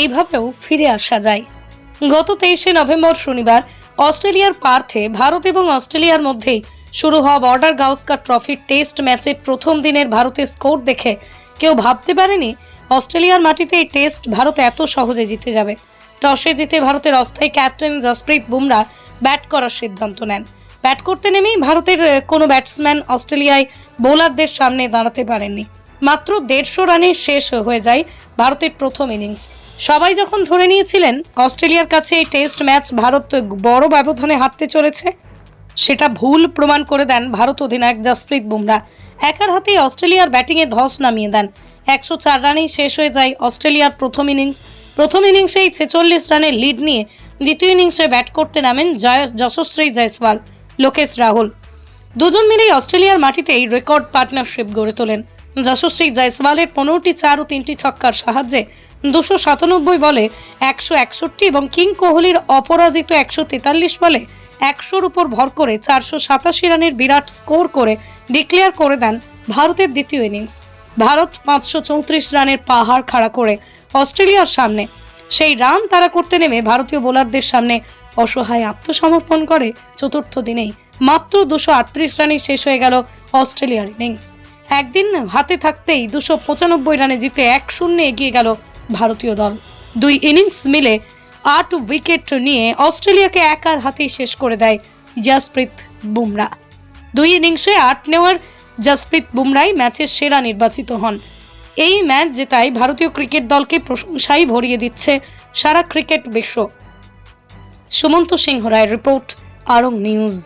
এইভাবেও ফিরে আসা যায়। গত 23শে নভেম্বর শনিবার অস্ট্রেলিয়ার পার্থে ভারত এবং অস্ট্রেলিয়ার মধ্যে শুরু হওয়া বর্ডার গাওস্কর ট্রফির টেস্ট ম্যাচের প্রথম দিনের ভারতের স্কোর দেখে কেউ ভাবতে পারেনি অস্ট্রেলিয়ার মাটিতে এই টেস্ট ভারত এত সহজে জিতে যাবে। টসে জিতে ভারতের অস্থায়ী ক্যাপ্টেন জসপ্রীত বুমরা ব্যাট করার সিদ্ধান্ত নেন। ব্যাট করতে নেমেই ভারতের কোনো ব্যাটসম্যান অস্ট্রেলিয়ায় বোলারদের সামনে দাঁড়াতে পারেননি। মাত্র 150 রানে শেষ হয়ে যায় ভারতের প্রথম ইনিংস। সবাই যখন ধরে নিয়েছিলেন অস্ট্রেলিয়ার কাছে এই টেস্ট ম্যাচ ভারত বড় ব্যবধানে হারতে চলেছে, সেটা ভুল প্রমাণ করে দেন ভারত অধিনায়ক জসপ্রীত বুমরা। একার হাতেই অস্ট্রেলিয়ার ব্যাটিংয়ে ধস নামিয়ে দেন। 104 রানেই শেষ হয়ে যায় অস্ট্রেলিয়ার প্রথম ইনিংস। প্রথম ইনিংসেই 46 রানের লিড নিয়ে দ্বিতীয় ইনিংসে ব্যাট করতে নামেন যশস্বী জয়সওয়াল, লোকেশ রাহুল। দুজন মিলেই অস্ট্রেলিয়ার মাটিতেই রেকর্ড পার্টনারশিপ গড়ে তোলেন। যশস্বী জয়সওয়ালের 15টি 4 ও 3টি ছক্কার সাহায্যে 297 বলে 161 এবং কিং কোহলির অপরাজিত 143 বলে 100-র উপর ভর করে 487 রানের বিরাট স্কোর করে ডিক্লেয়ার করে দেন ভারতের দ্বিতীয় ইনিংস। ভারত 534 রানের পাহাড় খাড়া করে অস্ট্রেলিয়ার সামনে সেই রান তাড়া করতে নেমে ভারতীয় বোলারদের সামনে অসহায় আত্মসমর্পণ করে। চতুর্থ দিনেই মাত্র 238 রানে শেষ হয়ে গেল অস্ট্রেলিয়ার ইনিংস। একদিন হাতে থাকতেই 295 রানে জিতে 1-0 এগিয়ে গেল ভারতীয় দল। দুই ইনিংস মিলে 8 উইকেট নিয়ে অস্ট্রেলিয়াকে একার হাতেই শেষ করে দেয় জসপ্রীত বুমরা। দুই ইনিংসে 8 নেওয়ার জসপ্রীত বুমরাই ম্যাচের সেরা নির্বাচিত হন। এই ম্যাচ জেতায় ভারতীয় ক্রিকেট দলকে প্রশংসায় ভরিয়ে দিচ্ছে সারা ক্রিকেট বিশ্ব। সুমন্ত সিংহ রায়ের রিপোর্ট, আরং নিউজ।